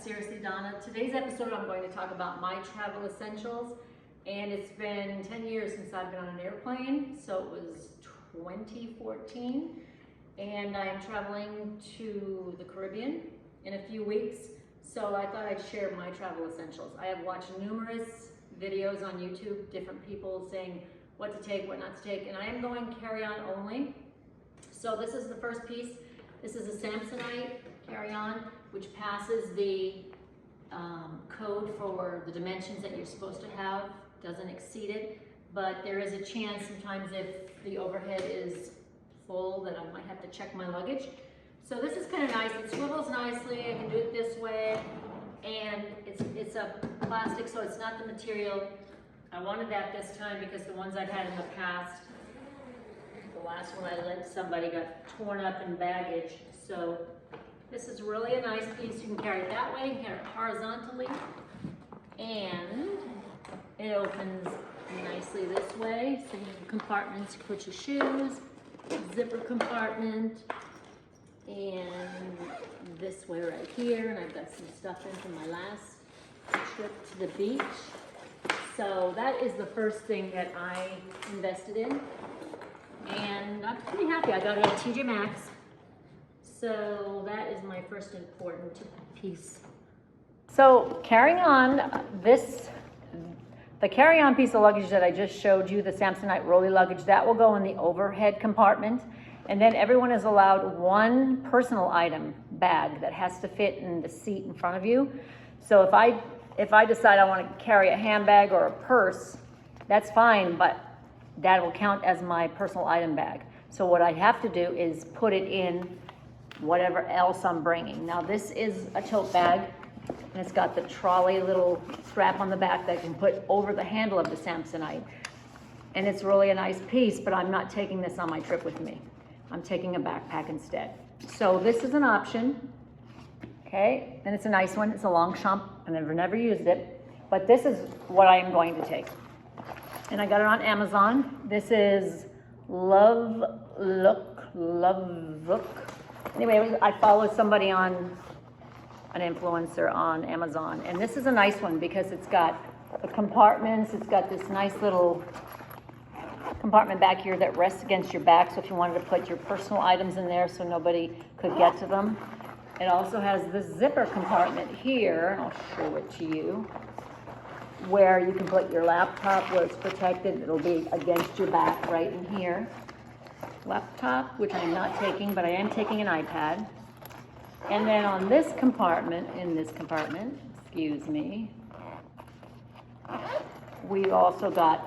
Seriously Donna. Today's episode I'm going to talk about my travel essentials, and it's been 10 years since I've been on an airplane, so it was 2014, and I am traveling to the Caribbean in a few weeks, so I thought I'd share my travel essentials. I have watched numerous videos on YouTube, different people saying what to take, what not to take, and I am going carry-on only. So this is the first piece. This is a Samsonite carry-on, which passes the code for the dimensions that you're supposed to have, doesn't exceed it, but there is a chance sometimes if the overhead is full that I might have to check my luggage. So this is kind of nice. It swivels nicely. I can do it this way, and it's a plastic, so it's not the material. I wanted that this time because the ones I've had in the past, the last one I lent somebody got torn up in baggage. So this is really a nice piece. You can carry it that way, you can carry it horizontally, and it opens nicely this way. So you have compartments to put your shoes, zipper compartment, and this way right here. And I've got some stuff in from my last trip to the beach. So that is the first thing that I invested in, and I'm pretty happy. I got it at TJ Maxx. So that is my first important piece. So carrying on the carry-on piece of luggage that I just showed you, the Samsonite Rolly luggage, that will go in the overhead compartment. And then everyone is allowed one personal item bag that has to fit in the seat in front of you. So if I decide I want to carry a handbag or a purse, that's fine, but that will count as my personal item bag. So what I have to do is put it in whatever else I'm bringing. Now this is a tote bag, and it's got the trolley little strap on the back that I can put over the handle of the Samsonite. And it's really a nice piece, but I'm not taking this on my trip with me. I'm taking a backpack instead. So this is an option, okay? And it's a nice one. It's a Longchamp. I've never used it, but this is what I am going to take. And I got it on Amazon. This is Love Look. Anyway, I followed somebody an influencer on Amazon, and this is a nice one because it's got the compartments. It's got this nice little compartment back here that rests against your back, so if you wanted to put your personal items in there so nobody could get to them. It also has this zipper compartment here, and I'll show it to you, where you can put your laptop where it's protected. It'll be against your back right in here. Laptop, which I'm not taking, but I am taking an iPad. And then on this compartment, excuse me, we've also got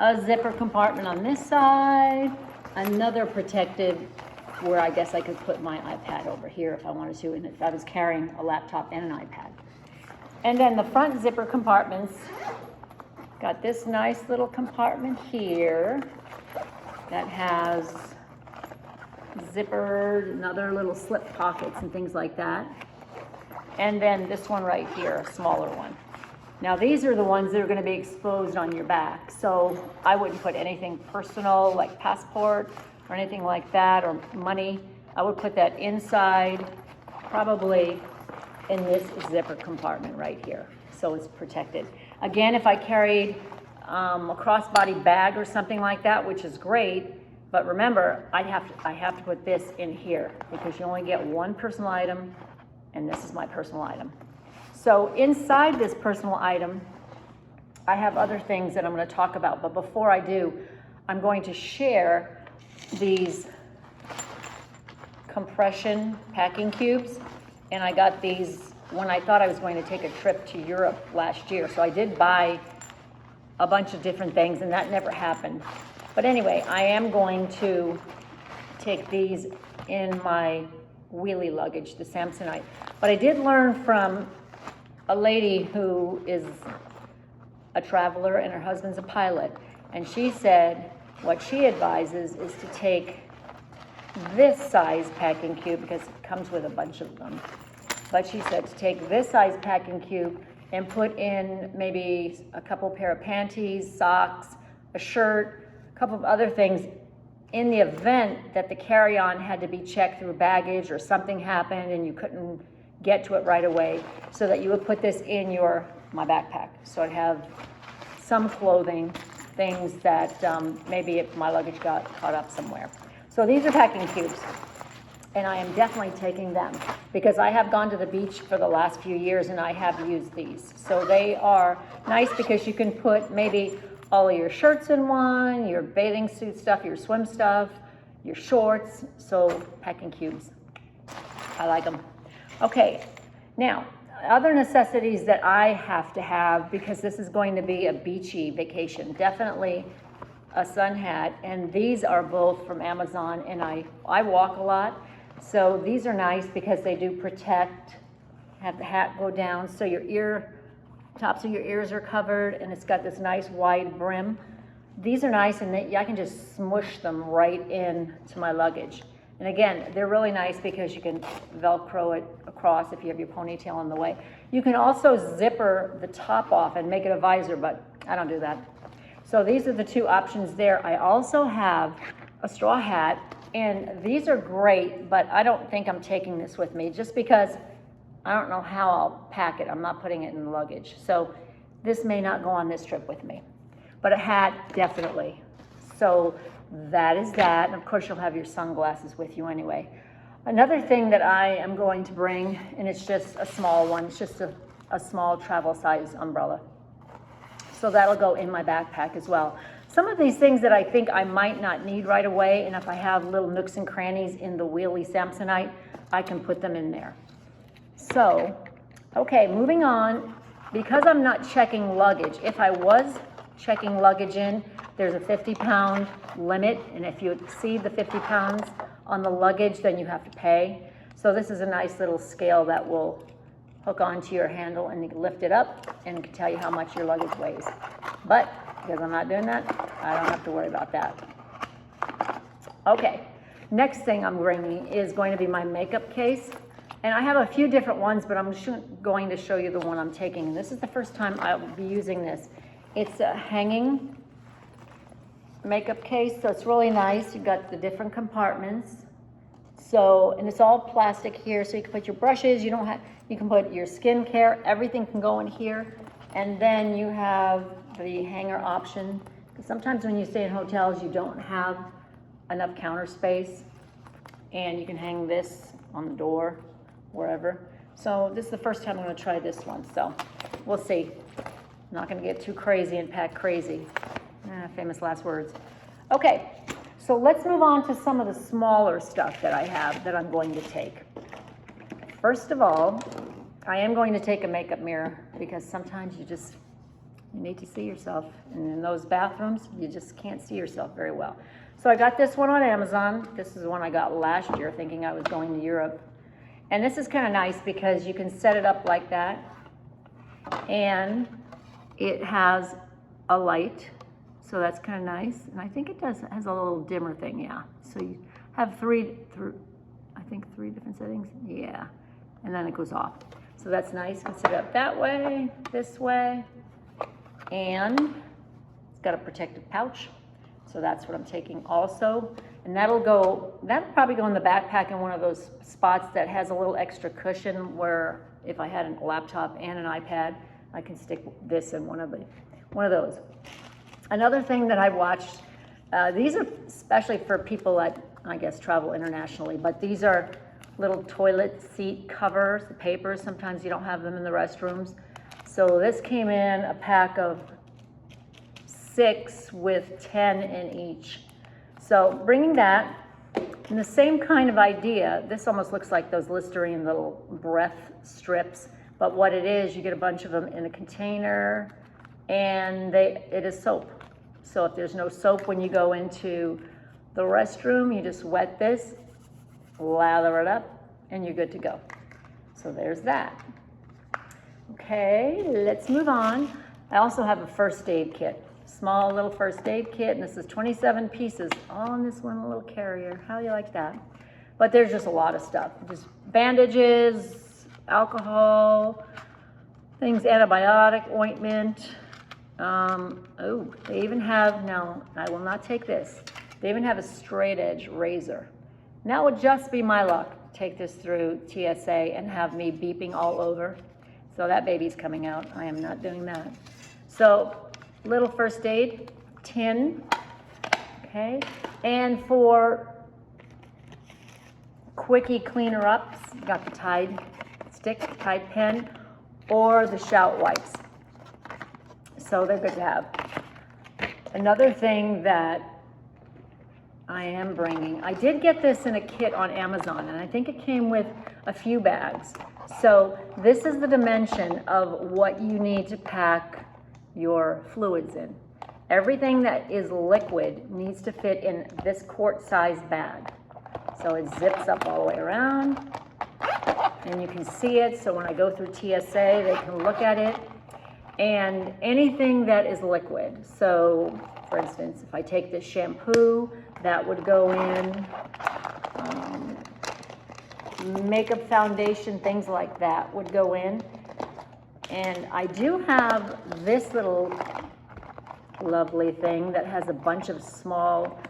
a zipper compartment on this side, another protective where I guess I could put my iPad over here if I wanted to, and if I was carrying a laptop and an iPad. And then the front zipper compartments, got this nice little compartment here that has zippered and other little slip pockets and things like that. And then this one right here, a smaller one. Now these are the ones that are going to be exposed on your back. So I wouldn't put anything personal like passport or anything like that, or money. I would put that inside, probably in this zipper compartment right here, so it's protected. Again, if I carried a crossbody bag or something like that, which is great, but remember, I have to put this in here because you only get one personal item, and this is my personal item. So inside this personal item, I have other things that I'm going to talk about, but before I do, I'm going to share these compression packing cubes, and I got these when I thought I was going to take a trip to Europe last year. So I did buy a bunch of different things, and that never happened. But anyway, I am going to take these in my wheelie luggage, the Samsonite. But I did learn from a lady who is a traveler and her husband's a pilot, and she said what she advises is to take this size packing cube because it comes with a bunch of them. But she said to take this size packing cube and put in maybe a couple pair of panties, socks, a shirt, a couple of other things in the event that the carry-on had to be checked through baggage or something happened and you couldn't get to it right away, so that you would put this in my backpack. So I'd have some clothing, things that maybe if my luggage got caught up somewhere. So these are packing cubes, and I am definitely taking them because I have gone to the beach for the last few years and I have used these. So they are nice because you can put maybe all of your shirts in one, your bathing suit stuff, your swim stuff, your shorts. So packing cubes, I like them. Okay, now other necessities that I have to have, because this is going to be a beachy vacation, definitely a sun hat, and these are both from Amazon, and I walk a lot, so these are nice because they do protect, have the hat go down so your tops of your ears are covered, and it's got this nice wide brim. These are nice, and I can just smush them right in to my luggage. And again, they're really nice because you can Velcro it across if you have your ponytail in the way. You can also zipper the top off and make it a visor, but I don't do that. So these are the two options there. I also have a straw hat, and these are great, but I don't think I'm taking this with me just because I don't know how I'll pack it. I'm not putting it in the luggage. So this may not go on this trip with me, but a hat, definitely. So that is that, and of course you'll have your sunglasses with you anyway. Another thing that I am going to bring, and it's just a small one, it's just a small travel size umbrella. So that'll go in my backpack as well. Some of these things that I think I might not need right away, and if I have little nooks and crannies in the wheelie Samsonite, I can put them in there. So, okay, moving on. Because I'm not checking luggage, if I was checking luggage in, there's a 50-pound limit, and if you exceed the 50 pounds on the luggage, then you have to pay. So this is a nice little scale that will hook onto your handle, and you can lift it up and it can tell you how much your luggage weighs. But because I'm not doing that, I don't have to worry about that. Okay, next thing I'm bringing is going to be my makeup case. And I have a few different ones, but I'm going to show you the one I'm taking. And this is the first time I'll be using this. It's a hanging makeup case, so it's really nice. You've got the different compartments. So, and it's all plastic here, so you can put your brushes, you can put your skincare, everything can go in here. And then you have the hanger option. Sometimes when you stay in hotels, you don't have enough counter space, and you can hang this on the door, wherever. So this is the first time I'm going to try this one, so we'll see. I'm not going to get too crazy and pack crazy. Famous last words. Okay, so let's move on to some of the smaller stuff that I have that I'm going to take. First of all, I am going to take a makeup mirror because sometimes you need to see yourself. And in those bathrooms, you just can't see yourself very well. So I got this one on Amazon. This is the one I got last year thinking I was going to Europe. And this is kind of nice because you can set it up like that. And it has a light. So that's kind of nice. And I think it has a little dimmer thing, yeah. So you have three different settings. Yeah. And then it goes off. So that's nice. You can set it up that way, this way. And it's got a protective pouch. So that's what I'm taking also. And that'll probably go in the backpack in one of those spots that has a little extra cushion where if I had a laptop and an iPad, I can stick this in one of those. Another thing that I watched, these are especially for people that, I guess, travel internationally, but these are little toilet seat covers, the papers. Sometimes you don't have them in the restrooms. So this came in a pack of 6 with 10 in each. So bringing that, in the same kind of idea, this almost looks like those Listerine little breath strips, but what it is, you get a bunch of them in a container, and it is soap. So if there's no soap when you go into the restroom, you just wet this, lather it up, and you're good to go. So there's that. Okay, let's move on. I also have a first aid kit. Small little first aid kit, and this is 27 pieces, all in this one little carrier. How do you like that? But there's just a lot of stuff. Just bandages, alcohol, things, antibiotic, ointment. They even have, now I will not take this, they even have a straight edge razor. And that would just be my luck. take this through TSA and have me beeping all over. So that baby's coming out. I am not doing that. So little first aid tin, okay? And for quickie cleaner ups, you got the Tide stick, Tide pen, or the Shout wipes. So they're good to have. Another thing that I am bringing, I did get this in a kit on Amazon, and I think it came with a few bags. So this is the dimension of what you need to pack your fluids in. Everything that is liquid needs to fit in this quart-sized bag. So it zips up all the way around, and you can see it. So when I go through TSA, they can look at it. And anything that is liquid. So for instance, if I take this shampoo, that would go in. Makeup foundation, things like that would go in. And I do have this little lovely thing that has a bunch of small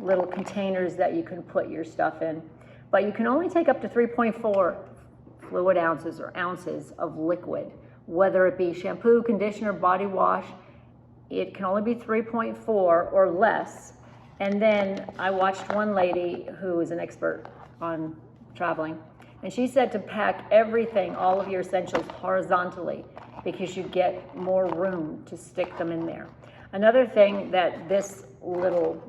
little containers that you can put your stuff in. But you can only take up to 3.4 fluid ounces or ounces of liquid, whether it be shampoo, conditioner, body wash. It can only be 3.4 or less. And then I watched one lady who is an expert on traveling, and she said to pack everything, all of your essentials, horizontally, because you get more room to stick them in there. Another thing that this little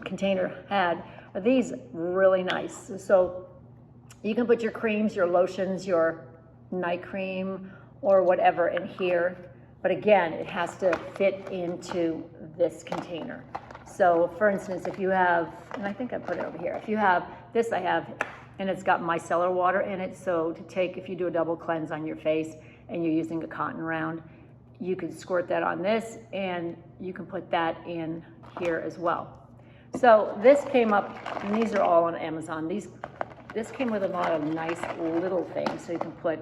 container had are these really nice. So you can put your creams, your lotions, your night cream, or whatever in here. But again, it has to fit into this container. So for instance, if you have, and I think I put it over here, if you have this, I have, and it's got micellar water in it. So to take, if you do a double cleanse on your face and you're using a cotton round, you can squirt that on this, and you can put that in here as well. So this came up, and these are all on Amazon. This came with a lot of nice little things, so you can put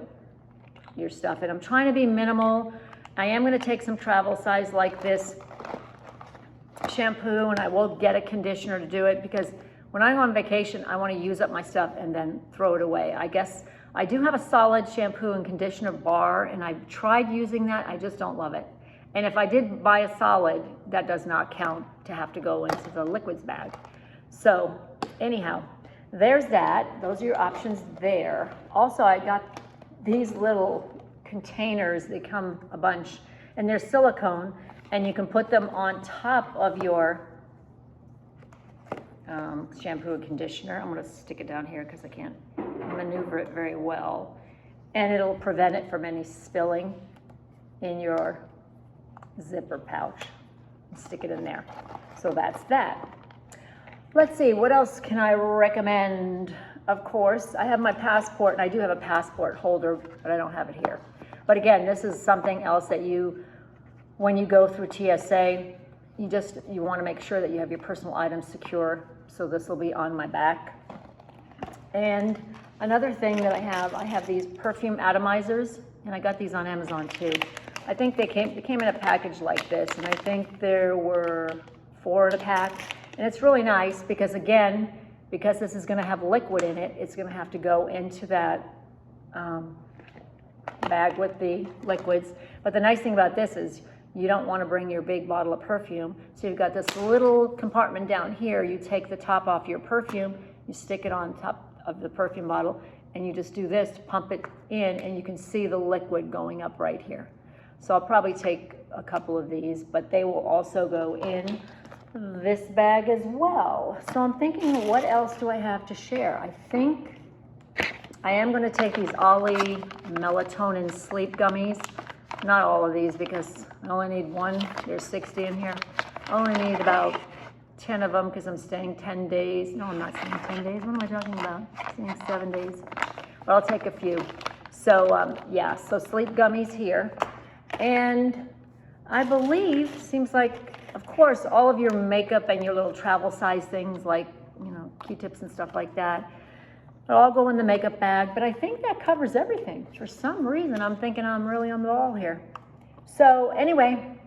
your stuff in. I'm trying to be minimal. I am going to take some travel size like this shampoo, and I will get a conditioner to do it, because when I'm on vacation, I want to use up my stuff and then throw it away. I guess I do have a solid shampoo and conditioner bar, and I've tried using that. I just don't love it. And if I did buy a solid, that does not count to have to go into the liquids bag. So anyhow, there's that. Those are your options there. Also, I got these little containers. They come a bunch, and they're silicone, and you can put them on top of your shampoo and conditioner. I'm going to stick it down here because I can't maneuver it very well, and it'll prevent it from any spilling in your zipper pouch. Stick it in there. So that's that. Let's see, what else can I recommend? Of course, I have my passport, and I do have a passport holder, but I don't have it here. But again, this is something else that you, when you go through TSA, you want to make sure that you have your personal items secure. So this will be on my back. And another thing that I have these perfume atomizers, and I got these on Amazon too. I think they came in a package like this, and I think there were 4 in a pack. And it's really nice because, again, because this is going to have liquid in it, it's going to have to go into that bag with the liquids. But the nice thing about this is you don't want to bring your big bottle of perfume. So you've got this little compartment down here. You take the top off your perfume, you stick it on top of the perfume bottle, and you just do this to pump it in, and you can see the liquid going up right here. So I'll probably take a couple of these, but they will also go in this bag as well. So I'm thinking, what else do I have to share? I think I am going to take these Ollie melatonin sleep gummies. Not all of these, because I only need one. There's 60 in here. I only need about 10 of them because I'm staying 10 days. No, I'm not staying 10 days. What am I talking about? I'm staying 7 days. But I'll take a few. So yeah, so sleep gummies here. And I believe, seems like, of course, all of your makeup and your little travel size things like, Q-tips and stuff like that, they'll all go in the makeup bag. But I think that covers everything. For some reason, I'm thinking I'm really on the ball here. So anyway,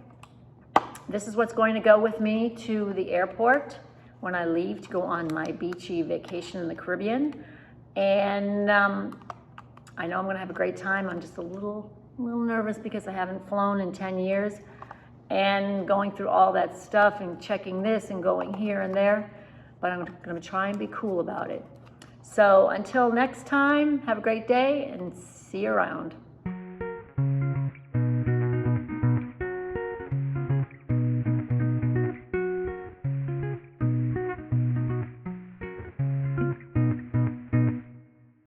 this is what's going to go with me to the airport when I leave to go on my beachy vacation in the Caribbean. And I know I'm gonna have a great time. I'm just a little nervous because I haven't flown in 10 years and going through all that stuff and checking this and going here and there, but I'm gonna try and be cool about it. So until next time, have a great day and see you around.